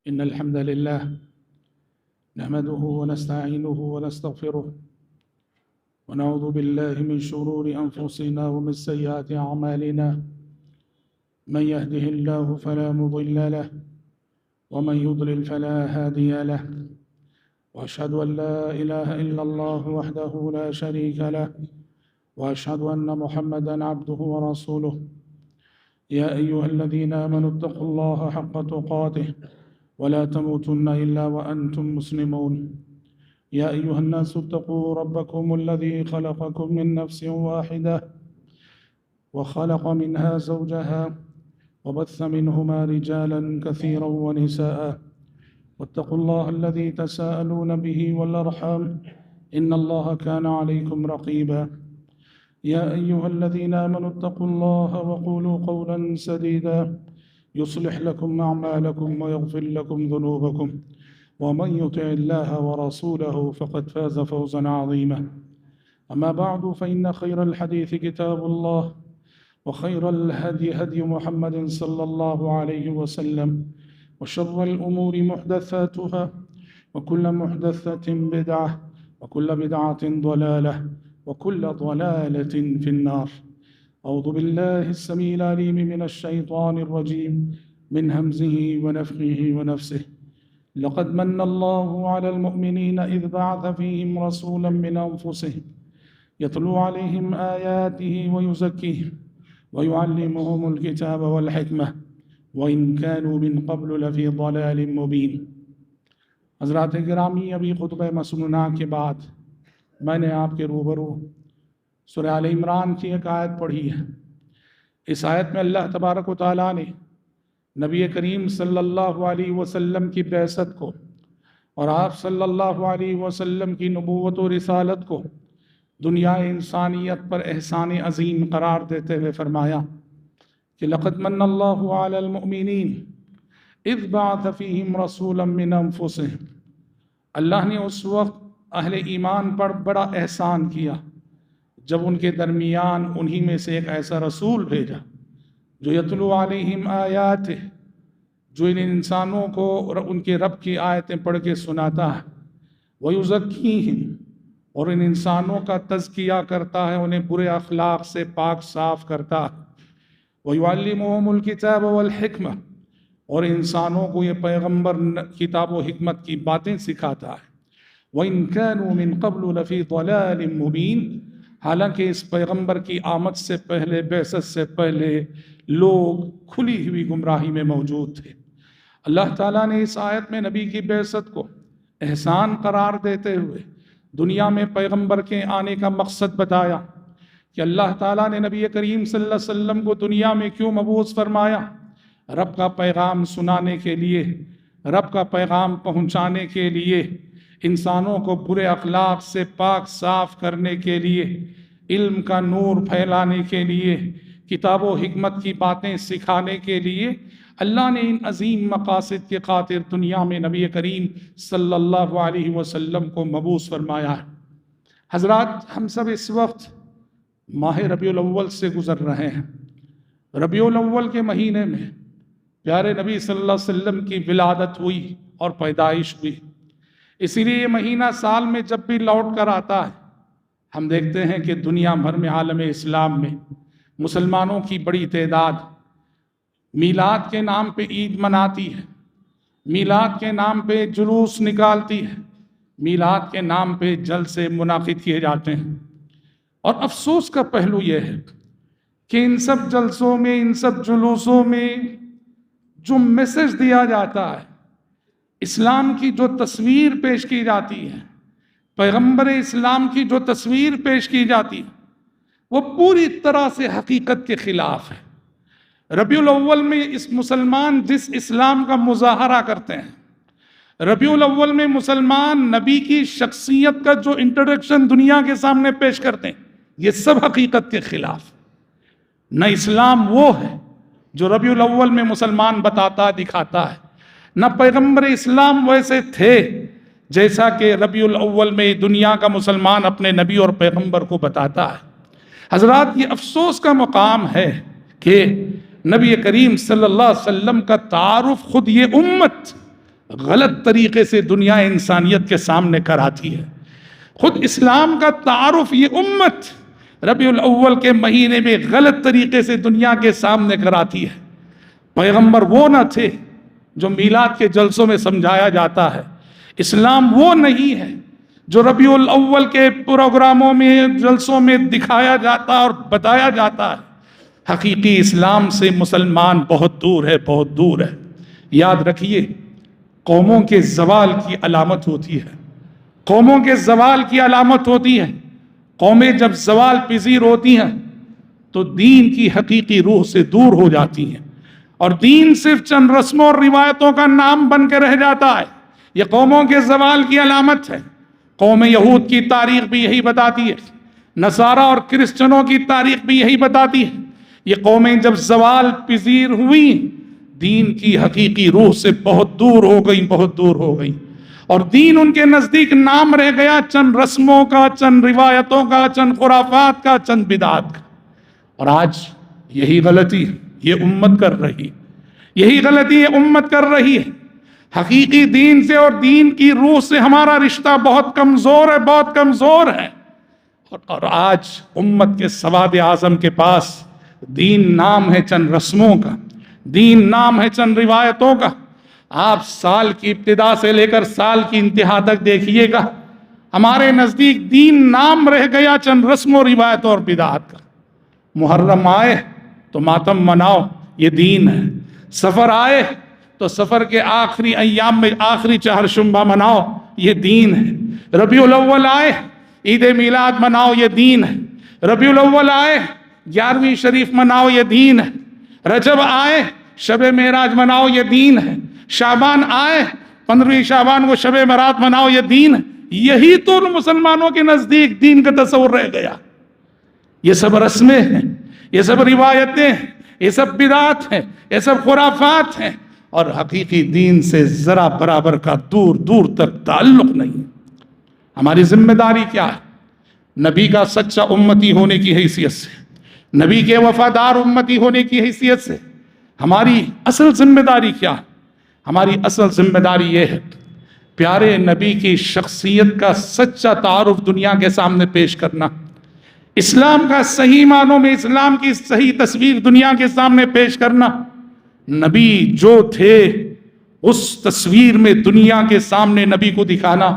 إن الحمد لله نحمده ونستعينه ونستغفره ونعوذ بالله من شرور أنفسنا ومن سيئات أعمالنا. من يهده الله فلا مضل له ومن يضلل فلا هادي له، وأشهد أن لا إله إلا الله وحده لا شريك له، وأشهد أن محمدًا عبده ورسوله. يا أيها الذين آمنوا اتقوا الله حق تقاته ولا تموتن إلا وأنتم مسلمون. يا أيها الناس اتقوا ربكم الذي خلقكم من نفس واحدة وخلق منها زوجها وبث منهما رجالا كثيرا ونساء، واتقوا الله الذي تساءلون به والأرحام إن الله كان عليكم رقيبا. يا أيها الذين آمنوا اتقوا الله وقولوا قولا سديدا يصلح لكم أعمالكم ويغفر لكم ذنوبكم، ومن يطع الله ورسوله فقد فاز فوزا عظيما. أما بعد، فإن خير الحديث كتاب الله، وخير الهدي هدي محمد صلى الله عليه وسلم، وشر الأمور محدثاتها، وكل محدثة بدعة، وكل بدعة ضلالة، وكل ضلالة في النار. أعوذ بالله السميع العليم من الشيطان الرجيم من همزه ونفخه ونفسه. لقد من الله على المؤمنين إذ بعث فيهم رسولا من أنفسهم يتلو عليهم آياته ويزكيهم ويعلمهم الكتاب والحكمة وإن كانوا من قبل لفي ضلال مبين. حضرات گرامی، ابھی خطبہ مسنونہ کے بعد میں نے آپ کے روبرو سورہ آل عمران کی ایک آیت پڑھی ہے۔ اس آیت میں اللہ تبارک و تعالیٰ نے نبی کریم صلی اللہ علیہ وسلم کی بعثت کو اور آپ صلی اللہ علیہ وسلم کی نبوت و رسالت کو دنیا انسانیت پر احسان عظیم قرار دیتے ہوئے فرمایا کہ لقد من اللہ علی المؤمنین اذ بعث فیہم رسولا من انفسہم۔ اللہ نے اس وقت اہل ایمان پر بڑا احسان کیا جب ان کے درمیان انہی میں سے ایک ایسا رسول بھیجا جو یتلو علیہم آیات، جو ان انسانوں کو اور ان کے رب کی آیتیں پڑھ کے سناتا ہے، وَيُزَكِّيهِمْ، اور ان انسانوں کا تزکیہ کرتا ہے، انہیں برے اخلاق سے پاک صاف کرتا ہے، وَيُعَلِّمُهُمُ الْكِتَابَ وَالْحِكْمَةَ، اور انسانوں کو یہ پیغمبر کتاب و حکمت کی باتیں سکھاتا ہے، وَإِن كَانُوا مِن قَبْلُ لَفِي ضَلَالٍ مُبِينٍ، حالانکہ اس پیغمبر کی آمد سے پہلے، بعثت سے پہلے لوگ کھلی ہوئی گمراہی میں موجود تھے۔ اللہ تعالیٰ نے اس آیت میں نبی کی بعثت کو احسان قرار دیتے ہوئے دنیا میں پیغمبر کے آنے کا مقصد بتایا کہ اللہ تعالیٰ نے نبی کریم صلی اللہ علیہ وسلم کو دنیا میں کیوں مبعوث فرمایا؟ رب کا پیغام سنانے کے لیے، رب کا پیغام پہنچانے کے لیے، انسانوں کو برے اخلاق سے پاک صاف کرنے کے لیے، علم کا نور پھیلانے کے لیے، کتاب و حکمت کی باتیں سکھانے کے لیے اللہ نے ان عظیم مقاصد کے خاطر دنیا میں نبی کریم صلی اللہ علیہ وسلم کو مبعوث فرمایا ہے۔ حضرات، ہم سب اس وقت ماہ ربیع الاول سے گزر رہے ہیں۔ ربیع الاول کے مہینے میں پیارے نبی صلی اللہ علیہ وسلم کی ولادت ہوئی اور پیدائش ہوئی۔ اسی لیے یہ مہینہ سال میں جب بھی لوٹ کر آتا ہے، ہم دیکھتے ہیں کہ دنیا بھر میں، عالم اسلام میں مسلمانوں کی بڑی تعداد میلاد کے نام پہ عید مناتی ہے، میلاد کے نام پہ جلوس نکالتی ہے، میلاد کے نام پہ جلسے منعقد کیے جاتے ہیں۔ اور افسوس کا پہلو یہ ہے کہ ان سب جلسوں میں، ان سب جلوسوں میں جو میسج دیا جاتا ہے، اسلام کی جو تصویر پیش کی جاتی ہے، پیغمبر اسلام کی جو تصویر پیش کی جاتی ہے، وہ پوری طرح سے حقیقت کے خلاف ہے۔ ربیع الاول میں اس مسلمان جس اسلام کا مظاہرہ کرتے ہیں، ربیع الاول میں مسلمان نبی کی شخصیت کا جو انٹروڈکشن دنیا کے سامنے پیش کرتے ہیں، یہ سب حقیقت کے خلاف۔ نہ اسلام وہ ہے جو ربیع الاول میں مسلمان بتاتا دکھاتا ہے، نہ پیغمبر اسلام ویسے تھے جیسا کہ ربیع الاول میں دنیا کا مسلمان اپنے نبی اور پیغمبر کو بتاتا ہے۔ حضرات، یہ افسوس کا مقام ہے کہ نبی کریم صلی اللہ علیہ وسلم کا تعارف خود یہ امت غلط طریقے سے دنیا انسانیت کے سامنے کراتی ہے۔ خود اسلام کا تعارف یہ امت ربیع الاول کے مہینے میں غلط طریقے سے دنیا کے سامنے کراتی ہے۔ پیغمبر وہ نہ تھے جو میلاد کے جلسوں میں سمجھایا جاتا ہے، اسلام وہ نہیں ہے جو ربیع الاول کے پروگراموں میں جلسوں میں دکھایا جاتا اور بتایا جاتا ہے۔ حقیقی اسلام سے مسلمان بہت دور ہے، بہت دور ہے۔ یاد رکھیے، قوموں کے زوال کی علامت ہوتی ہے، قوموں کے زوال کی علامت ہوتی ہے۔ قومیں جب زوال پذیر ہوتی ہیں تو دین کی حقیقی روح سے دور ہو جاتی ہیں، اور دین صرف چند رسموں اور روایتوں کا نام بن کے رہ جاتا ہے۔ یہ قوموں کے زوال کی علامت ہے۔ قوم یہود کی تاریخ بھی یہی بتاتی ہے، نصارہ اور کرسچنوں کی تاریخ بھی یہی بتاتی ہے۔ یہ قومیں جب زوال پذیر ہوئی، دین کی حقیقی روح سے بہت دور ہو گئی، بہت دور ہو گئی، اور دین ان کے نزدیک نام رہ گیا چند رسموں کا، چند روایتوں کا، چند خرافات کا، چند بدعات کا۔ اور آج یہی غلطی یہ امت کر رہی، یہی غلطی یہ امت کر رہی ہے۔ حقیقی دین سے اور دین کی روح سے ہمارا رشتہ بہت کمزور ہے، بہت کمزور ہے۔ اور آج امت کے سواد اعظم کے پاس دین نام ہے چند رسموں کا، دین نام ہے چند روایتوں کا۔ آپ سال کی ابتدا سے لے کر سال کی انتہا تک دیکھیے گا، ہمارے نزدیک دین نام رہ گیا چند رسم و روایتوں اور بدعات کا۔ محرم آئے تو ماتم مناؤ، یہ دین ہے۔ سفر آئے تو سفر کے آخری ایام میں آخری چہارشنبہ مناؤ، یہ دین ہے۔ ربیع الاول آئے، عید میلاد مناؤ، یہ دین ہے۔ ربیع الاول آئے، 11ویں شریف مناؤ، یہ دین ہے۔ رجب آئے، شب معراج مناؤ، یہ دین ہے۔ شعبان آئے، 15ویں شعبان کو شب برات مناؤ، یہ دین ہے۔ یہی تو مسلمانوں کے نزدیک دین کا تصور رہ گیا۔ یہ سب رسمیں ہیں، یہ سب روایتیں ہیں، یہ سب بدعات ہیں، یہ سب خرافات ہیں، اور حقیقی دین سے ذرا برابر کا دور دور تک تعلق نہیں۔ ہماری ذمہ داری کیا ہے؟ نبی کا سچا امتی ہونے کی حیثیت سے، نبی کے وفادار امتی ہونے کی حیثیت سے ہماری اصل ذمہ داری کیا ہے؟ ہماری اصل ذمہ داری یہ ہے، پیارے نبی کی شخصیت کا سچا تعارف دنیا کے سامنے پیش کرنا، اسلام کا صحیح معنوں میں اسلام کی صحیح تصویر دنیا کے سامنے پیش کرنا۔ نبی جو تھے اس تصویر میں دنیا کے سامنے نبی کو دکھانا۔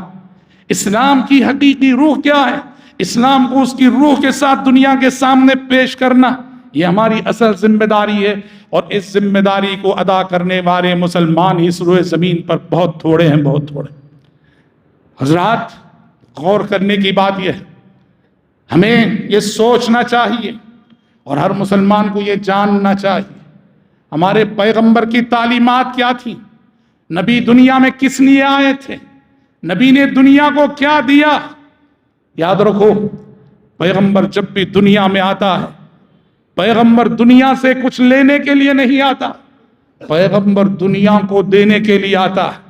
اسلام کی حقیقی روح کیا ہے، اسلام کو اس کی روح کے ساتھ دنیا کے سامنے پیش کرنا، یہ ہماری اصل ذمہ داری ہے۔ اور اس ذمہ داری کو ادا کرنے والے مسلمان اس روئے زمین پر بہت تھوڑے ہیں، بہت تھوڑے۔ حضرات، غور کرنے کی بات یہ ہے، ہمیں یہ سوچنا چاہیے اور ہر مسلمان کو یہ جاننا چاہیے، ہمارے پیغمبر کی تعلیمات کیا تھیں؟ نبی دنیا میں کس لیے آئے تھے؟ نبی نے دنیا کو کیا دیا؟ یاد رکھو، پیغمبر جب بھی دنیا میں آتا ہے، پیغمبر دنیا سے کچھ لینے کے لیے نہیں آتا، پیغمبر دنیا کو دینے کے لیے آتا ہے۔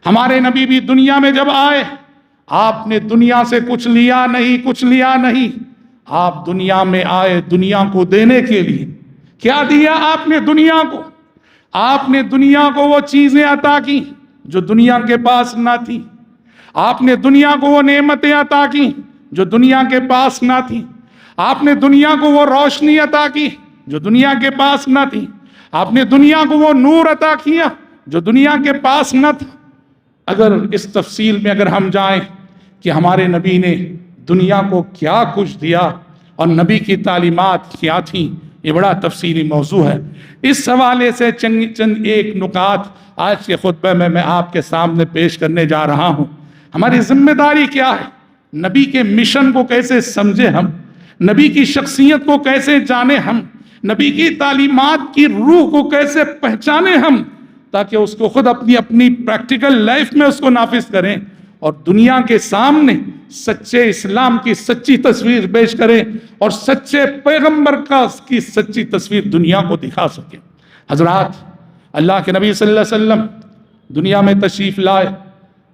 ہمارے نبی بھی دنیا میں جب آئے، آپ نے دنیا سے کچھ لیا نہیں، کچھ لیا نہیں، آپ دنیا میں آئے دنیا کو دینے کے لیے۔ کیا دیا آپ نے دنیا کو؟ آپ نے دنیا کو وہ چیزیں عطا کی جو دنیا کے پاس نہ تھی، آپ نے دنیا کو وہ نعمتیں عطا کی جو دنیا کے پاس نہ تھی، آپ نے دنیا کو وہ روشنی عطا کی جو دنیا کے پاس نہ تھی، آپ نے دنیا کو وہ نور عطا کیا جو دنیا کے پاس نہ تھا۔ اگر اس تفصیل میں اگر ہم جائیں کہ ہمارے نبی نے دنیا کو کیا کچھ دیا اور نبی کی تعلیمات کیا تھیں، یہ بڑا تفصیلی موضوع ہے۔ اس حوالے سے چند ایک نکات آج کے خطبہ میں آپ کے سامنے پیش کرنے جا رہا ہوں۔ ہماری ذمہ داری کیا ہے؟ نبی کے مشن کو کیسے سمجھے ہم، نبی کی شخصیت کو کیسے جانے ہم، نبی کی تعلیمات کی روح کو کیسے پہچانے ہم، تاکہ اس کو خود اپنی پریکٹیکل لائف میں اس کو نافذ کریں اور دنیا کے سامنے سچے اسلام کی سچی تصویر پیش کریں اور سچے پیغمبر کی سچی تصویر دنیا کو دکھا سکیں۔ حضرات، اللہ کے نبی صلی اللہ علیہ وسلم دنیا میں تشریف لائے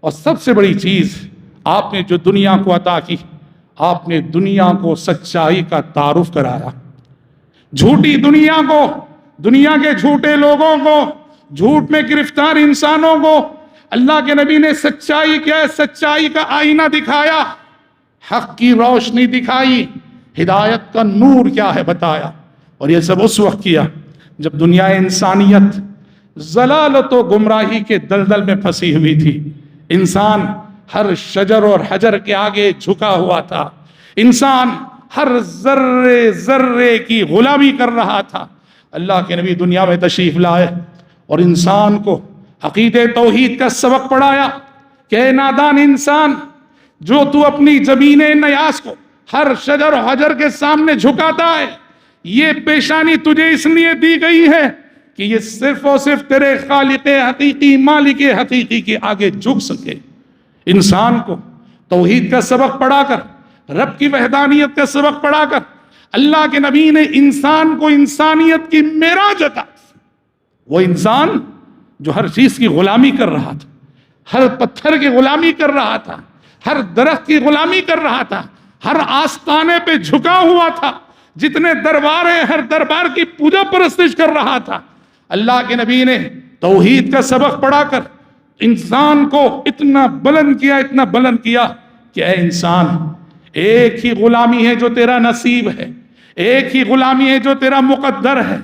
اور سب سے بڑی چیز آپ نے جو دنیا کو عطا کی، آپ نے دنیا کو سچائی کا تعارف کرایا۔ جھوٹی دنیا کو، دنیا کے جھوٹے لوگوں کو، جھوٹ میں گرفتار انسانوں کو اللہ کے نبی نے سچائی کیا ہے، سچائی کا آئینہ دکھایا، حق کی روشنی دکھائی، ہدایت کا نور کیا ہے بتایا۔ اور یہ سب اس وقت کیا جب دنیا انسانیت ضلالت و گمراہی کے دلدل میں پھنسی ہوئی تھی۔ انسان ہر شجر اور حجر کے آگے جھکا ہوا تھا، انسان ہر ذرے ذرے کی غلامی کر رہا تھا۔ اللہ کے نبی دنیا میں تشریف لائے اور انسان کو عقیدہ توحید کا سبق پڑھایا کہ اے نادان انسان، جو تو اپنی زمین نیاز کو ہر شجر و حجر کے سامنے جھکاتا ہے، یہ پیشانی تجھے اس لیے دی گئی ہے کہ یہ صرف اور صرف تیرے خالق حقیقی، مالک حقیقی کے آگے جھک سکے۔ انسان کو توحید کا سبق پڑھا کر، رب کی وحدانیت کا سبق پڑھا کر، اللہ کے نبی نے انسان کو انسانیت کی معراج عطا کی۔ وہ انسان جو ہر چیز کی غلامی کر رہا تھا، ہر پتھر کی غلامی کر رہا تھا، ہر درخت کی غلامی کر رہا تھا، ہر آستانے پہ جھکا ہوا تھا، جتنے دربار ہیں ہر دربار کی پوجا پرستش کر رہا تھا، اللہ کے نبی نے توحید کا سبق پڑھا کر انسان کو اتنا بلند کیا، اتنا بلند کیا کہ اے انسان، ایک ہی غلامی ہے جو تیرا نصیب ہے، ایک ہی غلامی ہے جو تیرا مقدر ہے،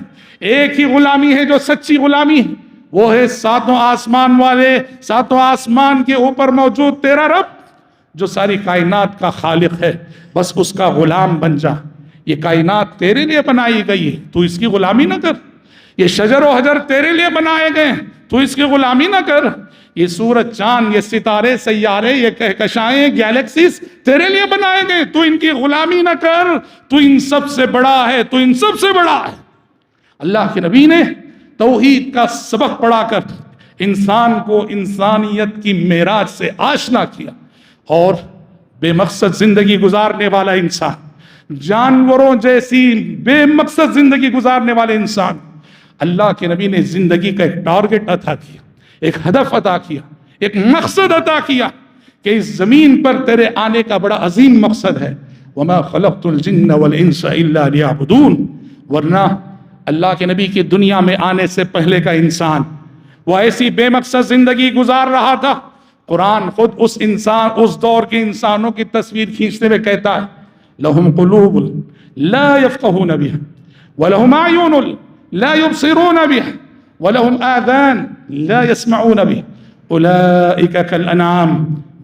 ایک ہی غلامی ہے جو سچی غلامی ہے، وہ ہے ساتوں آسمان والے، ساتوں آسمان کے اوپر موجود تیرا رب جو ساری کائنات کا خالق ہے۔ بس اس کا غلام بن جا۔ یہ کائنات تیرے لیے بنائی گئی ہے، تو اس کی غلامی نہ کر۔ یہ شجر و حجر تیرے لیے بنائے گئے ہیں، تو اس کی غلامی نہ کر۔ یہ سورج، چاند، یہ ستارے، سیارے، یہ کہکشائیں، گیلیکسیز تیرے لیے بنائے گئے، تو ان کی غلامی نہ کر۔ تو ان سب سے بڑا ہے، تو ان سب سے بڑا ہے۔ اللہ کے نبی نے توحید کا سبق پڑھا کر انسان کو انسانیت کی معراج سے آشنا کیا، اور بے مقصد زندگی گزارنے والا انسان، جانوروں جیسی بے مقصد زندگی گزارنے والے انسان، اللہ کے نبی نے زندگی کا ایک ٹارگٹ عطا کیا، ایک ہدف عطا کیا، ایک مقصد عطا کیا کہ اس زمین پر تیرے آنے کا بڑا عظیم مقصد ہے۔ وَمَا خَلَقْتُ الْجِنَّ وَالْإِنسَ إِلَّا لِيَعْبُدُونَ۔ ورنہ اللہ کے نبی کی دنیا میں آنے سے پہلے کا انسان وہ ایسی بے مقصد زندگی گزار رہا تھا۔ قرآن خود اس دور کے انسانوں کی تصویر کھینچتے ہوئے کہتا ہے لَهُمْ قُلُوبٌ لَا يَفْقَهُونَ بِهَا وَلَهُمْ أَعْيُنٌ لَا يُبْصِرُونَ بِهَا وَلَهُمْ آذَانٌ لَا يَسْمَعُونَ بِهَا أُولَئِكَ كَالْأَنْعَامِ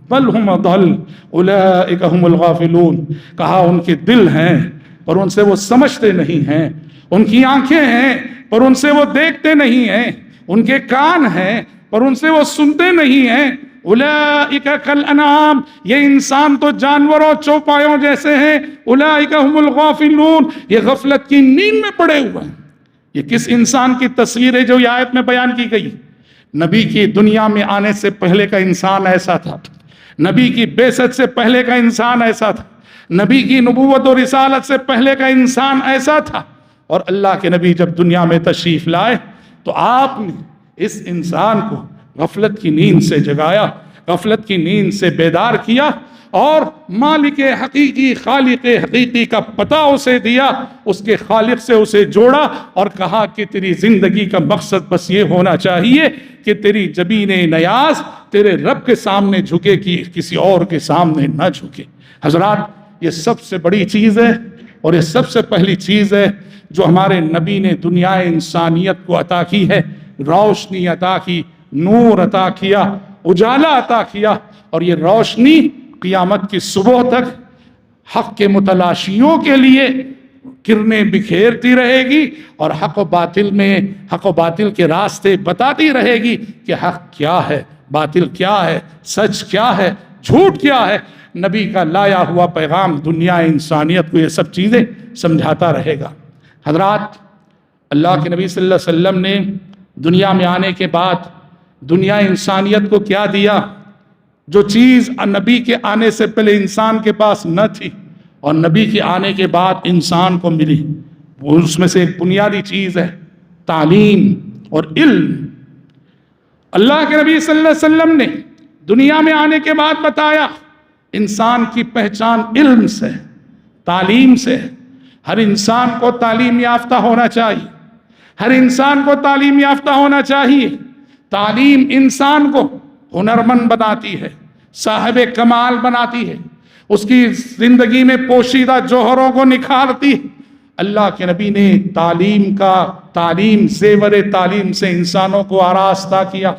بَلْ هُمْ أَضَلُّ أُولَئِكَ هُمُ الْغَافِلُونَ۔ کہا ان کے دل ہیں پر ان سے وہ سمجھتے نہیں ہیں، ان کی آنکھیں ہیں پر ان سے وہ دیکھتے نہیں ہیں، ان کے کان ہیں پر ان سے وہ سنتے نہیں ہیں۔ اولئک کالانعام، یہ انسان تو جانوروں چوپایوں جیسے ہیں۔ اولئک هم الغافلون، یہ غفلت کی نیند میں پڑے ہوئے ہیں۔ یہ کس انسان کی تصویر ہے جو یہ آیت میں بیان کی گئی؟ نبی کی دنیا میں آنے سے پہلے کا انسان ایسا تھا، نبی کی بعثت سے پہلے کا انسان ایسا تھا، نبی کی نبوت و رسالت سے پہلے کا انسان ایسا تھا۔ اور اللہ کے نبی جب دنیا میں تشریف لائے تو آپ نے اس انسان کو غفلت کی نیند سے جگایا، غفلت کی نیند سے بیدار کیا، اور مالک حقیقی، خالق حقیقی کا پتہ اسے دیا، اس کے خالق سے اسے جوڑا اور کہا کہ تیری زندگی کا مقصد بس یہ ہونا چاہیے کہ تیری جبین نیاز تیرے رب کے سامنے جھکے، کہ کسی اور کے سامنے نہ جھکے۔ حضرات، یہ سب سے بڑی چیز ہے اور یہ سب سے پہلی چیز ہے جو ہمارے نبی نے دنیا انسانیت کو عطا کی ہے۔ روشنی عطا کی، نور عطا کیا، اجالا عطا کیا، اور یہ روشنی قیامت کی صبح تک حق کے متلاشیوں کے لیے کرنیں بکھیرتی رہے گی، اور حق و باطل کے راستے بتاتی رہے گی کہ حق کیا ہے، باطل کیا ہے، سچ کیا ہے، جھوٹ کیا ہے۔ نبی کا لایا ہوا پیغام دنیا انسانیت کو یہ سب چیزیں سمجھاتا رہے گا۔ حضرات، اللہ کے نبی صلی اللہ علیہ وسلم نے دنیا میں آنے کے بعد دنیا انسانیت کو کیا دیا؟ جو چیز نبی کے آنے سے پہلے انسان کے پاس نہ تھی اور نبی کے آنے کے بعد انسان کو ملی، اس میں سے ایک بنیادی چیز ہے تعلیم اور علم۔ اللہ کے نبی صلی اللہ علیہ وسلم نے دنیا میں آنے کے بعد بتایا انسان کی پہچان علم سے، تعلیم سے۔ ہر انسان کو تعلیم یافتہ ہونا چاہیے، ہر انسان کو تعلیم یافتہ ہونا چاہیے۔ تعلیم انسان کو ہنرمند بناتی ہے، صاحب کمال بناتی ہے، اس کی زندگی میں پوشیدہ جوہروں کو نکھارتی ہے۔ اللہ کے نبی نے تعلیم زیور تعلیم سے انسانوں کو آراستہ کیا،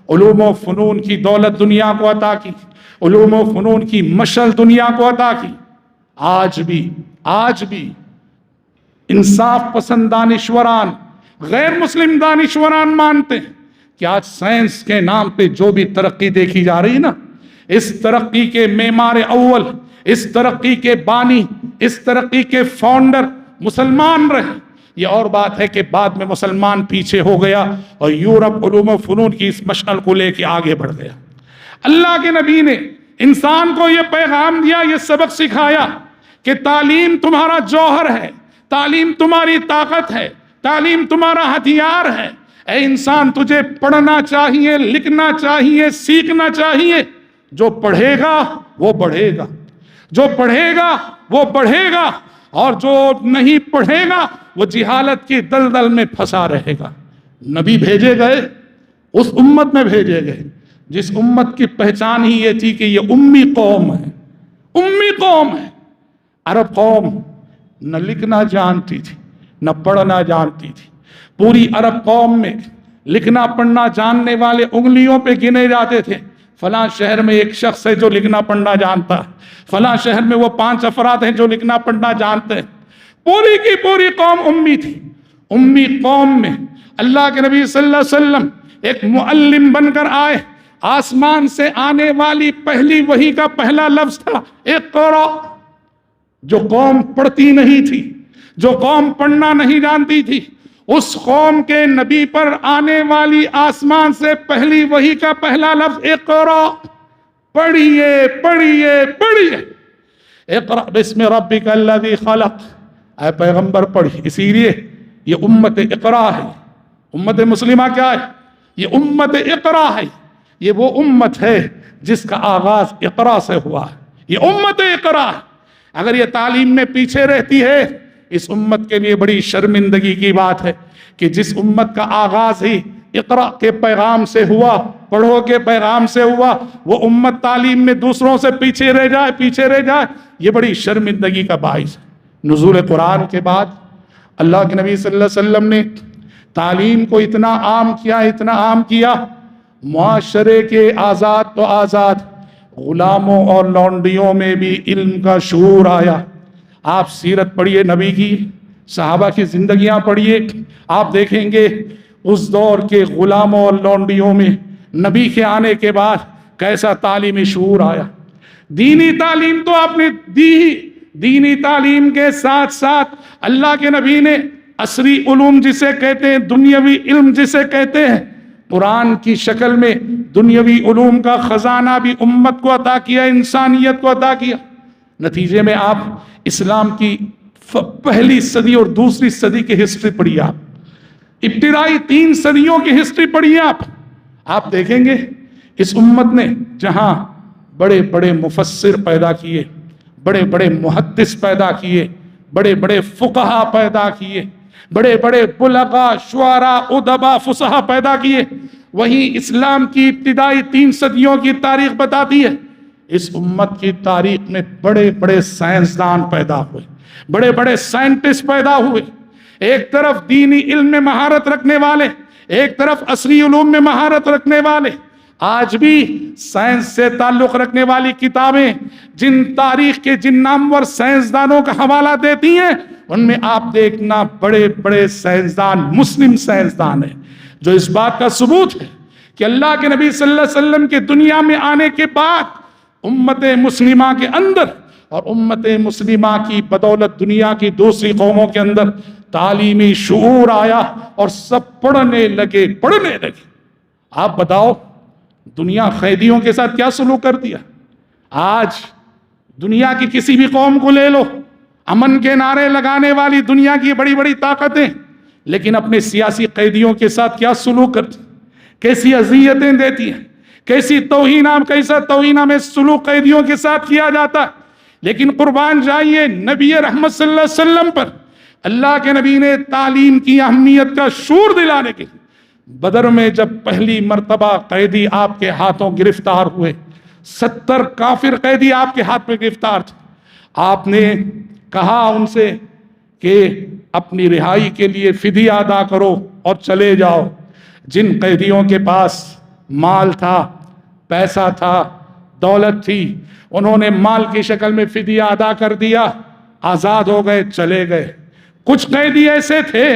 علوم و فنون کی دولت دنیا کو عطا کی، علوم و فنون کی مشعل دنیا کو عطا کی۔ آج بھی انصاف پسند دانشوران، غیر مسلم دانشوران مانتے ہیں کہ آج سائنس کے نام پہ جو بھی ترقی دیکھی جا رہی ہے نا، اس ترقی کے معمار اول، اس ترقی کے بانی، اس ترقی کے فاؤنڈر مسلمان رہے۔ یہ اور بات ہے کہ بعد میں مسلمان پیچھے ہو گیا اور یورپ علوم و فنون کی اس مشعل کو لے کے آگے بڑھ گیا۔ اللہ کے نبی نے انسان کو یہ پیغام دیا، یہ سبق سکھایا کہ تعلیم تمہارا جوہر ہے، تعلیم تمہاری طاقت ہے، تعلیم تمہارا ہتھیار ہے۔ اے انسان، تجھے پڑھنا چاہیے، لکھنا چاہیے، سیکھنا چاہیے۔ جو پڑھے گا وہ بڑھے گا، جو پڑھے گا وہ بڑھے گا، اور جو نہیں پڑھے گا وہ جہالت کی دلدل میں پھنسا رہے گا۔ نبی بھیجے گئے، اس امت میں بھیجے گئے جس امت کی پہچان ہی یہ تھی کہ یہ امی قوم ہے، امی قوم ہے۔ عرب قوم نہ لکھنا جانتی تھی، نہ پڑھنا جانتی تھی۔ پوری عرب قوم میں لکھنا پڑھنا جاننے والے انگلیوں پہ گنے جاتے تھے۔ فلاں شہر میں ایک شخص ہے جو لکھنا پڑھنا جانتا ہے، فلاں شہر میں وہ 5 افراد ہیں جو لکھنا پڑھنا جانتے ہیں۔ پوری کی پوری قوم امی تھی۔ امی قوم میں اللہ کے نبی صلی اللہ علیہ وسلم ایک معلم بن کر آئے۔ آسمان سے آنے والی پہلی وحی کا پہلا لفظ تھا اقرا۔ جو قوم پڑھتی نہیں تھی، جو قوم پڑھنا نہیں جانتی تھی، اس قوم کے نبی پر آنے والی آسمان سے پہلی وحی کا پہلا لفظ اقرا۔ پڑھیے پڑھیے پڑھیے، اقرا بسم ربک الذی خلق۔ اے پیغمبر پڑھی۔ اسی لیے یہ امت اقرا ہے۔ امت مسلمہ کیا ہے؟ یہ امت اقرا ہے۔ یہ وہ امت ہے جس کا آغاز اقرا سے ہوا ہے۔ یہ امت اقرا ہے۔ اگر یہ تعلیم میں پیچھے رہتی ہے، اس امت کے لیے بڑی شرمندگی کی بات ہے کہ جس امت کا آغاز ہی اقرا کے پیغام سے ہوا، پڑھو کے پیغام سے ہوا، وہ امت تعلیم میں دوسروں سے پیچھے رہ جائے، یہ بڑی شرمندگی کا باعث ہے۔ نزول قرآن کے بعد اللہ کے نبی صلی اللہ علیہ وسلم نے تعلیم کو اتنا عام کیا، معاشرے کے آزاد تو آزاد، غلاموں اور لونڈیوں میں بھی علم کا شعور آیا۔ آپ سیرت پڑھیے نبی کی، صحابہ کی زندگیاں پڑھیے، آپ دیکھیں گے اس دور کے غلاموں اور لونڈیوں میں نبی کے آنے کے بعد کیسا تعلیمی شعور آیا۔ دینی تعلیم تو آپ نے دی ہی، دینی تعلیم کے ساتھ ساتھ اللہ کے نبی نے عصری علوم جسے کہتے ہیں، دنیاوی علم جسے کہتے ہیں، قرآن کی شکل میں دنیاوی علوم کا خزانہ بھی امت کو عطا کیا، انسانیت کو عطا کیا۔ نتیجے میں آپ اسلام کی پہلی صدی اور دوسری صدی کی ہسٹری پڑھیے، آپ ابتدائی 3 صدیوں کی ہسٹری پڑھیے، آپ دیکھیں گے اس امت نے جہاں بڑے بڑے مفسر پیدا کیے، بڑے بڑے محدث پیدا کیے، بڑے بڑے فقہا پیدا کیے، بڑے بڑے بلغاء، شعراء، ادباء، فصحاء پیدا کیے، وہیں اسلام کی ابتدائی 3 صدیوں کی تاریخ بتاتی ہے اس امت کی تاریخ میں بڑے بڑے سائنسدان پیدا ہوئے، بڑے بڑے سائنٹسٹ پیدا ہوئے۔ ایک طرف دینی علم میں مہارت رکھنے والے، ایک طرف عصری علوم میں مہارت رکھنے والے۔ آج بھی سائنس سے تعلق رکھنے والی کتابیں جن تاریخ کے جن نامور سائنسدانوں کا حوالہ دیتی ہیں، ان میں آپ دیکھنا بڑے بڑے سائنسدان مسلم سائنسدان ہیں، جو اس بات کا ثبوت ہے کہ اللہ کے نبی صلی اللہ علیہ وسلم کے دنیا میں آنے کے بعد امت مسلمہ کے اندر اور امت مسلمہ کی بدولت دنیا کی دوسری قوموں کے اندر تعلیمی شعور آیا اور سب پڑھنے لگے۔ آپ بتاؤ دنیا قیدیوں کے ساتھ کیا سلوک کر دیا؟ آج دنیا کی کسی بھی قوم کو لے لو، امن کے نعرے لگانے والی دنیا کی بڑی بڑی طاقتیں، لیکن اپنے سیاسی قیدیوں کے ساتھ کیا سلوک کرتی، کیسی اذیتیں دیتی ہیں، کیسا توہین میں سلوک قیدیوں کے ساتھ کیا جاتا ہے۔ لیکن قربان جائیے نبی رحمت صلی اللہ علیہ وسلم پر اللہ کے نبی نے تعلیم کی اہمیت کا شعور دلانے کے لیے بدر میں جب پہلی مرتبہ قیدی آپ کے ہاتھوں گرفتار ہوئے، 70 کافر قیدی آپ کے ہاتھ میں گرفتار تھے، آپ نے کہا ان سے کہ اپنی رہائی کے لیے فدیہ ادا کرو اور چلے جاؤ۔ جن قیدیوں کے پاس مال تھا، پیسہ تھا، دولت تھی، انہوں نے مال کی شکل میں فدیہ ادا کر دیا، آزاد ہو گئے، چلے گئے۔ کچھ قیدی ایسے تھے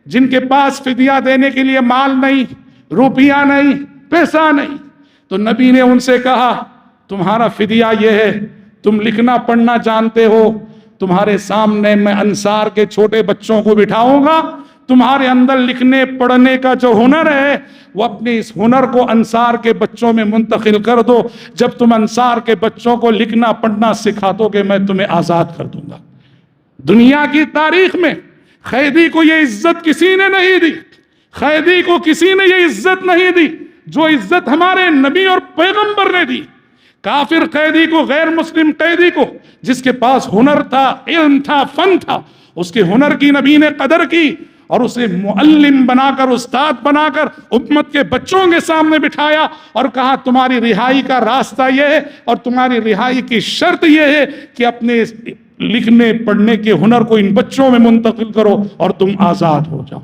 جن کے پاس فدیہ دینے کے لیے مال نہیں، روپیہ نہیں، پیسہ نہیں، تو نبی نے ان سے کہا تمہارا فدیہ یہ ہے، تم لکھنا پڑھنا جانتے ہو، تمہارے سامنے میں انصار کے چھوٹے بچوں کو بٹھاؤں گا، تمہارے اندر لکھنے پڑھنے کا جو ہنر ہے وہ اپنے اس ہنر کو انصار کے بچوں میں منتقل کر دو، جب تم انصار کے بچوں کو لکھنا پڑھنا سکھا دو گے میں تمہیں آزاد کر دوں گا۔ دنیا کی تاریخ میں قیدی کو یہ عزت کسی نے نہیں دی، قیدی کو کسی نے یہ عزت نہیں دی جو عزت ہمارے نبی اور پیغمبر نے دی۔ کافر قیدی کو، غیر مسلم قیدی کو، جس کے پاس ہنر تھا، علم تھا، فن تھا، اس کے ہنر کی نبی نے قدر کی اور اسے معلم بنا کر، استاد بنا کر امت کے بچوں کے سامنے بٹھایا اور کہا تمہاری رہائی کا راستہ یہ ہے اور تمہاری رہائی کی شرط یہ ہے کہ اپنے لکھنے پڑھنے کے ہنر کو ان بچوں میں منتقل کرو اور تم آزاد ہو جاؤ۔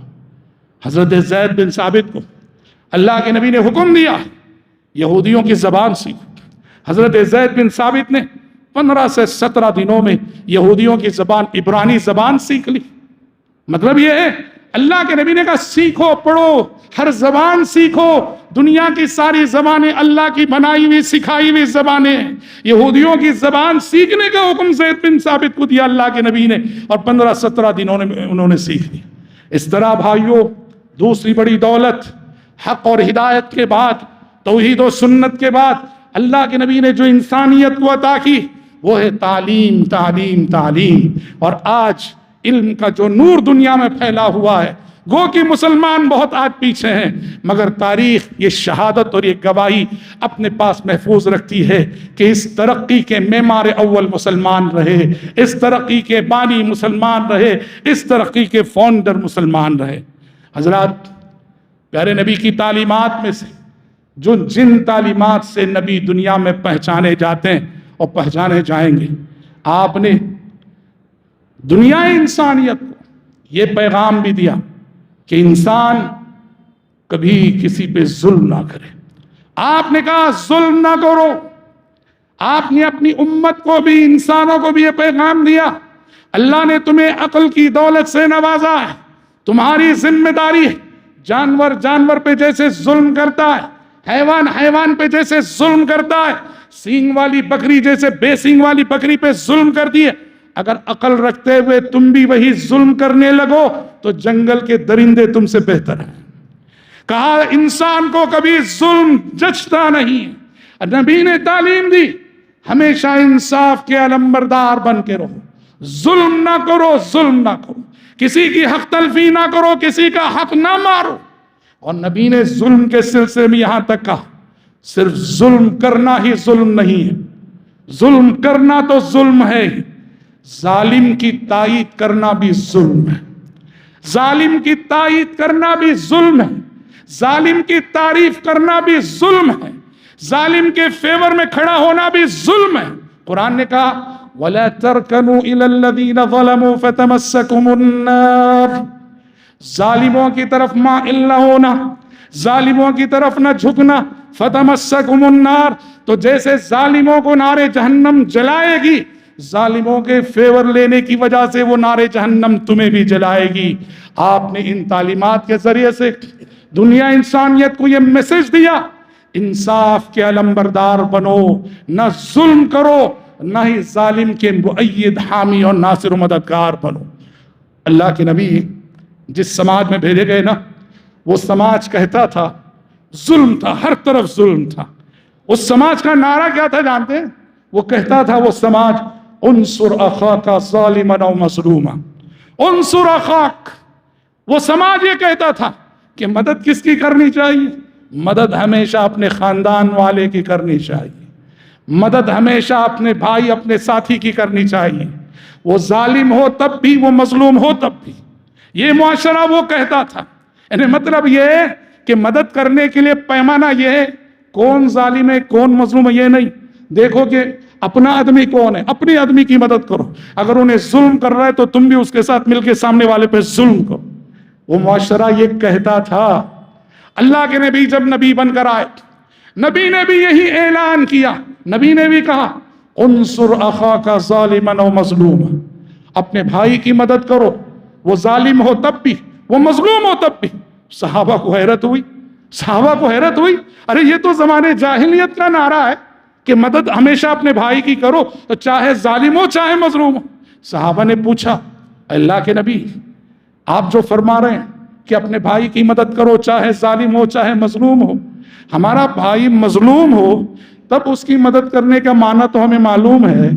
حضرت زید بن ثابت کو اللہ کے نبی نے حکم دیا یہودیوں کی زبان سیکھو۔ حضرت زید بن ثابت نے 15 سے 17 دنوں میں یہودیوں کی زبان، عبرانی زبان سیکھ لی۔ مطلب یہ ہے اللہ کے نبی نے کہا سیکھو، پڑھو، ہر زبان سیکھو۔ دنیا کی ساری زبانیں اللہ کی بنائی ہوئی، سکھائی ہوئی زبانیں ہیں۔ یہودیوں کی زبان سیکھنے کا حکم زید بن ثابت کو دیا اللہ کے نبی نے، اور 15-17 دنوں میں انہوں نے سیکھ لی۔ اس طرح بھائیوں، دوسری بڑی دولت حق اور ہدایت کے بعد، توحید و سنت کے بعد اللہ کے نبی نے جو انسانیت کو عطا کی وہ ہے تعلیم، تعلیم، تعلیم۔ اور آج علم کا جو نور دنیا میں پھیلا ہوا ہے، گو کہ مسلمان بہت آج پیچھے ہیں، مگر تاریخ یہ شہادت اور یہ گواہی اپنے پاس محفوظ رکھتی ہے کہ اس ترقی کے معمار اول مسلمان رہے، اس ترقی کے بانی مسلمان رہے، اس ترقی کے فاؤنڈر مسلمان رہے۔ حضرات، پیارے نبی کی تعلیمات میں سے جن تعلیمات سے نبی دنیا میں پہچانے جاتے ہیں اور پہچانے جائیں گے، آپ نے دنیا انسانیت کو یہ پیغام بھی دیا کہ انسان کبھی کسی پہ ظلم نہ کرے۔ آپ نے کہا ظلم نہ کرو۔ آپ نے اپنی امت کو بھی، انسانوں کو بھی یہ پیغام دیا اللہ نے تمہیں عقل کی دولت سے نوازا ہے، تمہاری ذمہ داری ہے۔ جانور پہ جیسے ظلم کرتا ہے، حیوان پہ جیسے ظلم کرتا ہے، سینگ والی بکری جیسے بے سینگ والی بکری پہ ظلم کر دیے، اگر عقل رکھتے ہوئے تم بھی وہی ظلم کرنے لگو تو جنگل کے درندے تم سے بہتر ہیں۔ کہا انسان کو کبھی ظلم جچتا نہیں۔ نبی نے تعلیم دی ہمیشہ انصاف کے علمبردار بن کے رہو، ظلم نہ کرو، ظلم نہ کرو، کسی کی حق تلفی نہ کرو، کسی کا حق نہ مارو۔ اور نبی نے ظلم کے سلسلے میں یہاں تک کہا صرف ظلم کرنا ہی ظلم نہیں ہے، ظلم کرنا تو ظلم ہے، ظالم کی تائید کرنا بھی ظلم ہے، ظالم کی تائید کرنا بھی ظلم ہے، ظالم کی تعریف کرنا بھی ظلم ہے، ظالم کے فیور میں کھڑا ہونا بھی ظلم ہے۔ قرآن نے کہا وَلَا تَرْكَنُوا إِلَى الَّذِينَ ظَلَمُوا فَتَمَسَّكُمُ النَّارُ، ظالموں کی طرف مائل نہ ہونا، ظالموں کی طرف نہ جھکنا۔ فَتَمَسَّكُمُ النَّارُ، تو جیسے ظالموں کو نار جہنم جلائے گی، ظالموں کے فیور لینے کی وجہ سے وہ نار جہنم تمہیں بھی جلائے گی۔ آپ نے ان تعلیمات کے ذریعے سے دنیا انسانیت کو یہ میسج دیا انصاف کے علمبردار بنو، نہ ظلم کرو، نہ ہی ظالم کے مؤید، حامی اور ناصر و مددگار بنو۔ اللہ کے نبی جس سماج میں بھیجے گئے نا، وہ سماج کہتا تھا ظلم تھا، ہر طرف ظلم تھا۔ اس سماج کا نعرہ کیا تھا جانتے ہیں؟ وہ کہتا تھا وہ سماج انصر اخاک ظالما او مظلوما، انصر اخاک۔ وہ سماج یہ کہتا تھا کہ مدد کس کی کرنی چاہیے؟ مدد ہمیشہ اپنے خاندان والے کی کرنی چاہیے، مدد ہمیشہ اپنے بھائی، اپنے ساتھی کی کرنی چاہیے، وہ ظالم ہو تب بھی، وہ مظلوم ہو تب بھی۔ یہ معاشرہ وہ کہتا تھا، یعنی مطلب یہ کہ مدد کرنے کے لیے پیمانہ یہ ہے کون ظالم ہے کون مظلوم ہے، یہ نہیں، دیکھو کہ اپنا آدمی کون ہے، اپنی آدمی کی مدد کرو، اگر انہیں ظلم کر رہا ہے تو تم بھی اس کے ساتھ مل کے سامنے والے پہ ظلم کرو۔ وہ معاشرہ یہ کہتا تھا۔ اللہ کے نبی جب نبی بن کر آئے، نبی نے بھی یہی اعلان کیا، نبی نے بھی کہا انصر اخاک ظالما و مظلوما، اپنے بھائی کی مدد کرو، وہ ظالم ہو تب بھی، وہ مظلوم ہو تب بھی۔ صحابہ کو حیرت ہوئی، صحابہ کو حیرت ہوئی، ارے یہ تو زمانے جاہلیت کا نعرہ ہے کہ مدد ہمیشہ اپنے بھائی کی کرو، تو چاہے ظالم ہو چاہے مظلوم ہو۔ صحابہ نے پوچھا اللہ کے نبی آپ جو فرما رہے ہیں کہ اپنے بھائی کی مدد کرو چاہے ظالم ہو چاہے مظلوم ہو، ہمارا بھائی مظلوم ہو تب اس کی مدد کرنے کا معنی تو ہمیں معلوم ہے،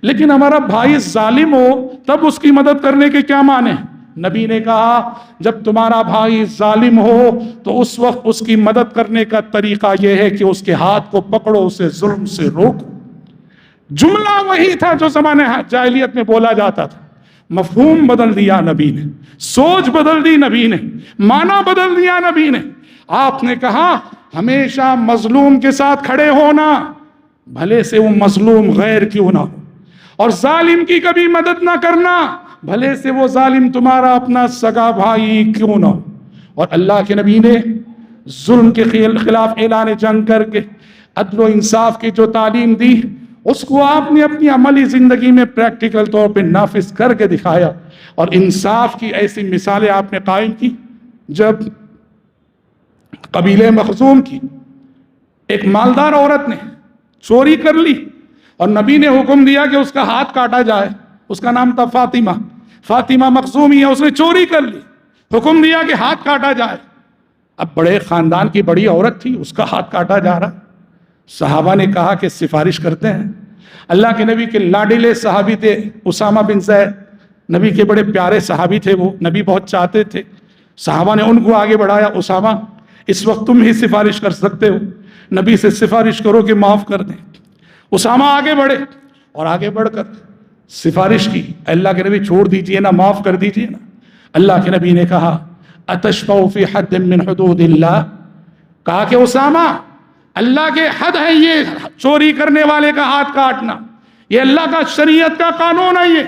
لیکن ہمارا بھائی ظالم ہو تب اس کی مدد کرنے کے کیا معنی ہیں؟ نبی نے کہا جب تمہارا بھائی ظالم ہو تو اس وقت اس کی مدد کرنے کا طریقہ یہ ہے کہ اس کے ہاتھ کو پکڑو، اسے ظلم سے روکو۔ جملہ وہی تھا جو زمانے جاہلیت میں بولا جاتا تھا، مفہوم بدل دیا نبی نے، سوچ بدل دی نبی نے، معنی بدل دیا نبی نے۔ آپ نے کہا ہمیشہ مظلوم کے ساتھ کھڑے ہونا، بھلے سے وہ مظلوم غیر کیوں نہ ہو، اور ظالم کی کبھی مدد نہ کرنا، بھلے سے وہ ظالم تمہارا اپنا سگا بھائی کیوں نہ ہو۔ اور اللہ کے نبی نے ظلم کے خلاف اعلان جنگ کر کے عدل و انصاف کی جو تعلیم دی، اس کو آپ نے اپنی عملی زندگی میں پریکٹیکل طور پہ نافذ کر کے دکھایا، اور انصاف کی ایسی مثالیں آپ نے قائم کی۔ جب قبیلہ مخزوم کی ایک مالدار عورت نے چوری کر لی اور نبی نے حکم دیا کہ اس کا ہاتھ کاٹا جائے، اس کا نام تھا فاطمہ، فاطمہ مخزومی ہے، اس نے چوری کر لی، حکم دیا کہ ہاتھ کاٹا جائے۔ اب بڑے خاندان کی بڑی عورت تھی، اس کا ہاتھ کاٹا جا رہا۔ صحابہ نے کہا کہ سفارش کرتے ہیں۔ اللہ کے نبی کے لاڈلے صحابی تھے اسامہ بن زید، نبی کے بڑے پیارے صحابی تھے، وہ نبی بہت چاہتے تھے۔ صحابہ نے ان کو آگے بڑھایا، اسامہ اس وقت تم ہی سفارش کر سکتے ہو، نبی سے سفارش کرو کہ معاف کر دیں۔ اسامہ آگے بڑھے اور آگے بڑھ کر سفارش کی، اللہ کے نبی چھوڑ دیجئے نا، معاف کر دیجئے نا۔ اللہ کے نبی نے کہا اتشفع فی حد من حدود اللہ، کہا کہ اسامہ اللہ کے حد ہے یہ چوری کرنے والے کا ہاتھ کاٹنا، یہ اللہ کا شریعت کا قانون ہے یہ،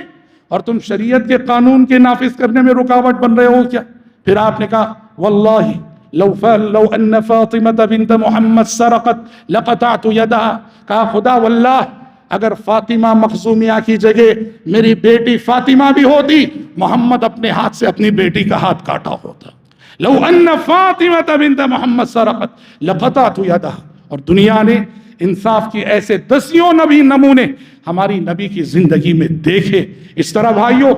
اور تم شریعت کے قانون کے نافذ کرنے میں رکاوٹ بن رہے ہو کیا؟ پھر آپ نے کہا واللہ لو ان فاطمہ بنت محمد سرقت لقطعت یدها، کہا خدا واللہ اگر فاطمہ مخزومیہ کی جگہ میری بیٹی فاطمہ بھی ہوتی، محمد اپنے ہاتھ سے اپنی بیٹی کا ہاتھ کاٹا ہوتا۔ لو ان فاطمہ بنت محمد سرقت لقطعت یدها۔ اور دنیا نے انصاف کی ایسے دسیوں نبی نمونے ہماری نبی کی زندگی میں دیکھے۔ اس طرح بھائیوں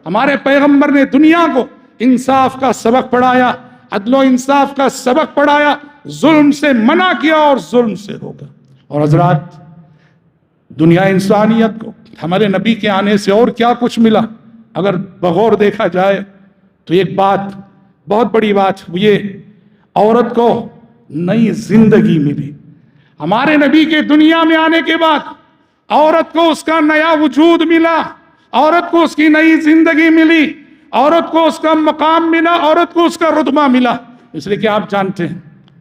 ہمارے پیغمبر نے دنیا کو انصاف کا سبق پڑھایا، عدل و انصاف کا سبق پڑھایا، ظلم سے منع کیا اور ظلم سے روکا۔ اور حضرات دنیا انسانیت کو ہمارے نبی کے آنے سے اور کیا کچھ ملا اگر بغور دیکھا جائے تو ایک بات بہت بڑی بات یہ عورت کو نئی زندگی ملی۔ ہمارے نبی کے دنیا میں آنے کے بعد عورت کو اس کا نیا وجود ملا، عورت کو اس کی نئی زندگی ملی، عورت کو اس کا مقام ملا، عورت کو اس کا رتبہ ملا۔ اس لیے کہ آپ جانتے ہیں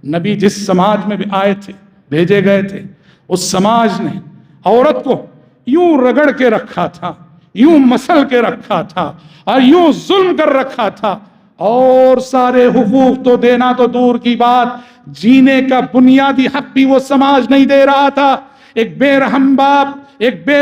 نبی جس سماج میں بھی آئے تھے، بھیجے گئے تھے، اس سماج نے عورت کو یوں رگڑ کے رکھا تھا، یوں مسل کے رکھا تھا اور یوں ظلم کر رکھا تھا، اور سارے حقوق تو دینا تو دور کی بات، جینے کا بنیادی حق بھی وہ سماج نہیں دے رہا تھا۔ ایک بے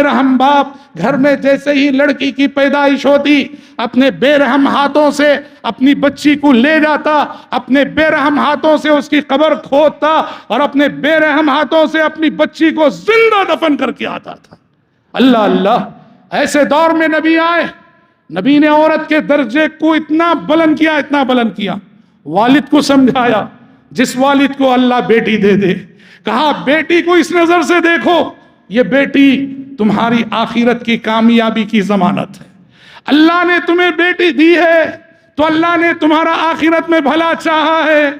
رحم باپ گھر میں جیسے ہی لڑکی کی پیدائش ہوتی اپنے بے رحم ہاتھوں سے اپنی بچی کو لے جاتا، اپنے بے رحم ہاتھوں سے اس کی قبر کھودتا اور اپنے بے رحم ہاتھوں سے اپنی بچی کو زندہ دفن کر کے آتا تھا۔ اللہ اللہ، ایسے دور میں نبی آئے، نبی نے عورت کے درجے کو اتنا بلند کیا، والد کو سمجھایا، جس والد کو اللہ بیٹی دے دے، کہا بیٹی کو اس نظر سے دیکھو، یہ بیٹی تمہاری آخرت کی کامیابی کی ضمانت ہے۔ اللہ نے تمہیں بیٹی دی ہے تو اللہ نے تمہارا آخرت میں بھلا چاہا ہے،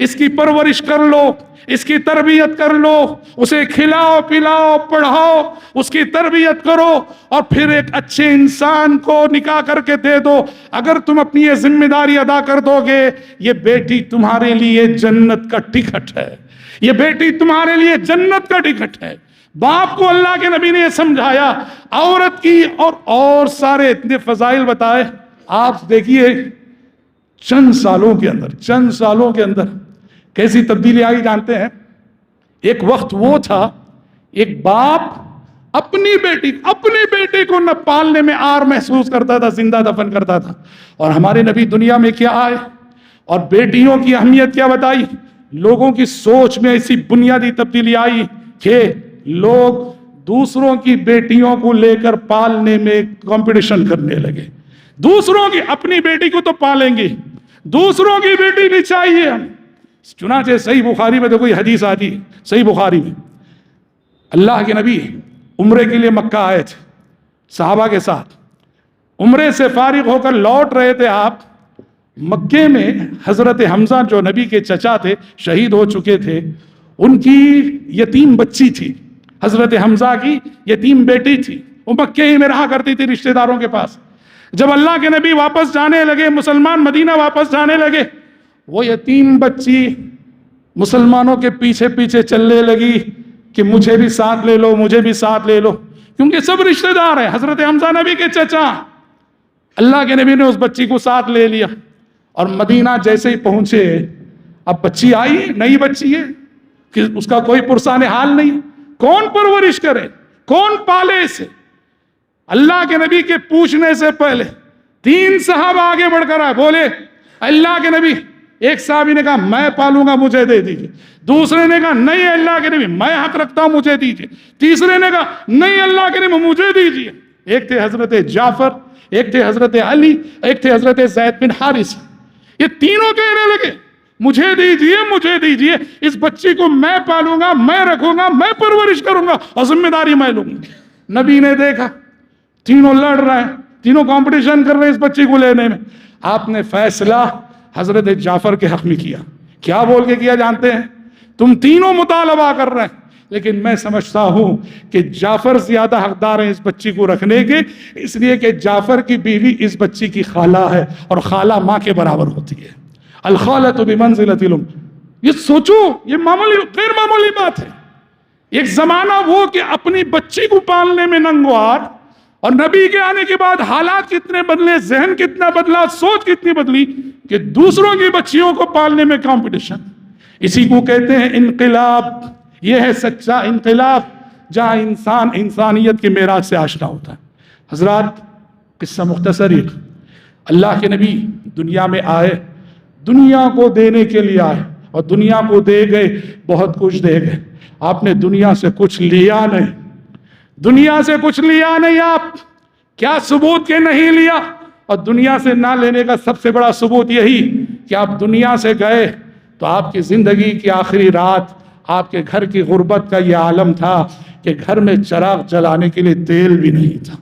اس کی پرورش کر لو، اس کی تربیت کر لو، اسے کھلاؤ پلاؤ پڑھاؤ، اس کی تربیت کرو، اور پھر ایک اچھے انسان کو نکاح کر کے دے دو۔ اگر تم اپنی یہ ذمہ داری ادا کر دو گے، یہ بیٹی تمہارے لیے جنت کا ٹکٹ ہے، یہ بیٹی تمہارے لیے جنت کا ٹکٹ ہے۔ باپ کو اللہ کے نبی نے یہ سمجھایا، عورت کی اور سارے اتنے فضائل بتائے۔ آپ دیکھیے چند سالوں کے اندر کیسی تبدیلی آئی جانتے ہیں؟ ایک وقت وہ تھا ایک باپ اپنی بیٹی کو نہ پالنے میں آر محسوس کرتا تھا، زندہ دفن کرتا تھا، اور ہمارے نبی دنیا میں کیا آئے اور بیٹیوں کی اہمیت کیا بتائی۔ لوگوں کی سوچ میں ایسی بنیادی تبدیلی آئی کہ لوگ دوسروں کی بیٹیوں کو لے کر پالنے میں کمپٹیشن کرنے لگے۔ دوسروں کی، اپنی بیٹی کو تو پالیں گے، دوسروں کی بیٹی بھی چاہیے ہم۔ چنانچہ صحیح بخاری میں تو کوئی حدیث آتی ہے، صحیح بخاری میں اللہ کے نبی عمرے کے لیے مکہ آئے تھے صحابہ کے ساتھ، عمرے سے فارغ ہو کر لوٹ رہے تھے آپ، مکے میں حضرت حمزہ جو نبی کے چچا تھے، شہید ہو چکے تھے، ان کی یتیم بچی تھی، حضرت حمزہ کی یتیم بیٹی تھی، وہ مکے ہی میں رہا کرتی تھی رشتہ داروں کے پاس۔ جب اللہ کے نبی واپس جانے لگے، مسلمان مدینہ واپس جانے لگے، وہ یتیم بچی مسلمانوں کے پیچھے پیچھے چلنے لگی کہ مجھے بھی ساتھ لے لو، مجھے بھی ساتھ لے لو، کیونکہ سب رشتہ دار ہیں، حضرت حمزہ نبی کے چچا۔ اللہ کے نبی نے اس بچی کو ساتھ لے لیا، اور مدینہ جیسے ہی پہنچے، اب بچی آئی، نئی بچی ہے کہ اس کا کوئی پرسان حال نہیں، کون پرورش کرے، کون پالے اسے؟ اللہ کے نبی کے پوچھنے سے پہلے 3 صحابہ آگے بڑھ کر آئے، بولے اللہ کے نبی، ایک صحابی نے کہا میں پالوں گا، مجھے دے دیجئے، دوسرے نے کہا نہیں اللہ کے نبی میں حق رکھتا ہوں، مجھے دیجئے، تیسرے نے کہا نہیں اللہ کے نبی مجھے دیجئے۔ ایک تھے حضرت جعفر، ایک تھے حضرت علی، ایک تھے حضرت زید بن حارث، یہ تینوں کہنے لگے مجھے دیجئے، مجھے دیجئے، اس بچی کو میں پالوں گا، میں رکھوں گا، میں پرورش کروں گا، اور ذمہ داری میں لوں گا۔ نبی نے دیکھا تینوں لڑ رہے ہیں، تینوں کمپٹیشن کر رہے ہیں اس بچی کو لینے میں، آپ نے فیصلہ حضرت جعفر کے حق میں کیا۔ کیا بول کے کیا جانتے ہیں؟ تم تینوں مطالبہ کر رہے ہیں، لیکن میں سمجھتا ہوں کہ جعفر زیادہ حقدار ہیں اس بچی کو رکھنے کے، اس لیے کہ جعفر کی بیوی اس بچی کی خالہ ہے، اور خالہ ماں کے برابر ہوتی ہے، الخالۃ بمنزلۃ الام۔ یہ سوچو، یہ معمولی غیر معمولی بات ہے۔ ایک زمانہ وہ کہ اپنی بچی کو پالنے میں ننگوار، اور نبی کے آنے کے بعد حالات کتنے بدلے، ذہن کتنا بدلا، سوچ کتنی بدلی کہ دوسروں کی بچیوں کو پالنے میں کمپٹیشن۔ اسی کو کہتے ہیں انقلاب۔ یہ ہے سچا انقلاب، جہاں انسان انسانیت کے معراج سے آشنا ہوتا ہے۔ حضرات، قصہ مختصر ہی، اللہ کے نبی دنیا میں آئے، دنیا کو دینے کے لیے آئے، اور دنیا کو دے گئے، بہت کچھ دے گئے۔ آپ نے دنیا سے کچھ لیا نہیں، دنیا سے کچھ لیا نہیں۔ آپ کیا ثبوت کہ نہیں لیا؟ اور دنیا سے نہ لینے کا سب سے بڑا ثبوت یہی کہ آپ دنیا سے گئے تو آپ کی زندگی کی آخری رات آپ کے گھر کی غربت کا یہ عالم تھا کہ گھر میں چراغ جلانے کے لیے تیل بھی نہیں تھا۔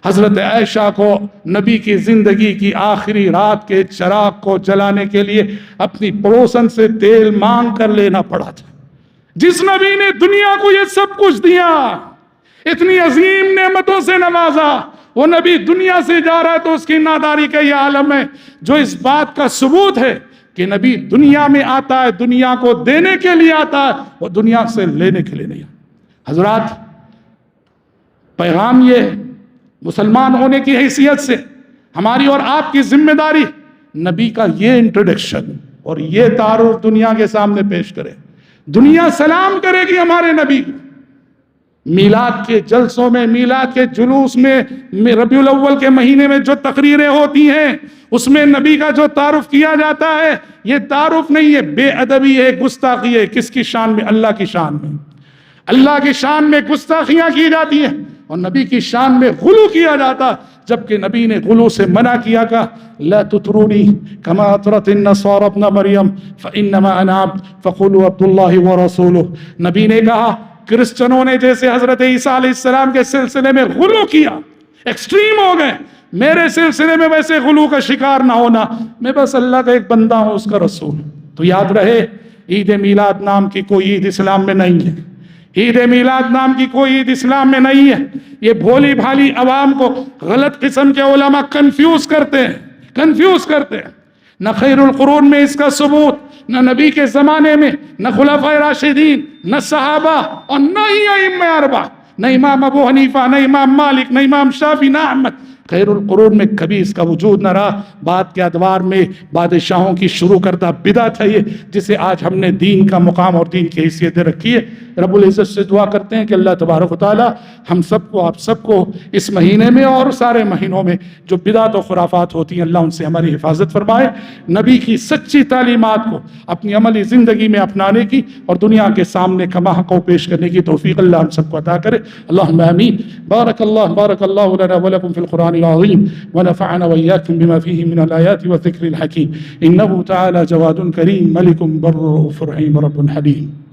حضرت عائشہ کو نبی کی زندگی کی آخری رات کے چراغ کو جلانے کے لیے اپنی پڑوسن سے تیل مانگ کر لینا پڑا تھا۔ جس نبی نے دنیا کو یہ سب کچھ دیا، اتنی عظیم نعمتوں سے نوازا، وہ نبی دنیا سے جا رہا ہے تو اس کی ناداری کا یہ عالم ہے، جو اس بات کا ثبوت ہے کہ نبی دنیا میں آتا ہے، دنیا کو دینے کے لیے آتا ہے، وہ دنیا سے لینے کے لیے نہیں آتا۔ حضرات، پیغام یہ مسلمان ہونے کی حیثیت سے ہماری اور آپ کی ذمہ داری نبی کا یہ انٹروڈکشن اور یہ تعارف دنیا کے سامنے پیش کرے۔ دنیا سلام کرے گی ہمارے نبی۔ میلاد کے جلسوں میں، میلاد کے جلوس میں، ربیع الاول کے مہینے میں جو تقریریں ہوتی ہیں، اس میں نبی کا جو تعارف کیا جاتا ہے، یہ تعارف نہیں ہے، بے ادبی ہے، گستاخی ہے۔ کس کی شان میں؟ اللہ کی شان میں۔ اللہ کی شان میں گستاخیاں کی جاتی ہیں، اور نبی کی شان میں غلو کیا جاتا، جبکہ نبی نے غلو سے منع کیا کہ لا تطرونی کما اطرت النصارى ابن مریم فانما انا عبد فقولوا عبد اللہ ورسولہ۔ نبی نے کہا کرسچنوں نے جیسے حضرت عیسیٰ علیہ السلام کے سلسلے میں غلو کیا، ایکسٹریم ہو گئے، میرے سلسلے میں ویسے غلو کا شکار نہ ہونا، میں بس اللہ کا ایک بندہ ہوں، اس کا رسول۔ تو یاد رہے عید میلاد نام کی کوئی عید اسلام میں نہیں ہے، عید میلاد نام کی کوئی عید اسلام میں نہیں ہے۔ یہ بھولی بھالی عوام کو غلط قسم کے علماء کنفیوز کرتے ہیں۔ نہ خیر القرون میں اس کا ثبوت، نہ نبی کے زمانے میں، نہ خلفائے راشدین، نہ صحابہ، اور نہ ہی ائمہ اربعہ، نہ امام ابو حنیفہ، نہ امام مالک، نہ امام شافعی، نہ احمد۔ خیر القرون میں کبھی اس کا وجود نہ رہا۔ بعد کے ادوار میں بادشاہوں کی شروع کردہ بدعت ہے یہ، جسے آج ہم نے دین کا مقام اور دین کی حیثیت دے رکھی ہے۔ رب العزت سے دعا کرتے ہیں کہ اللہ تبارک و تعالی ہم سب کو، آپ سب کو اس مہینے میں اور سارے مہینوں میں جو بدعت و خرافات ہوتی ہیں، اللہ ان سے ہماری حفاظت فرمائے۔ نبی کی سچی تعلیمات کو اپنی عملی زندگی میں اپنانے کی اور دنیا کے سامنے کما حق کو پیش کرنے کی توفیق اللہ ہم سب کو عطا کرے۔ اللہم آمین۔ بارک اللہ لنا ولکم فی القرآن العظیم ونفعنا وإياكم بما فيه من الآيات والذكر الحكيم إنه تعالى جواد كريم ملك بر رؤوف رحيم رب حليم۔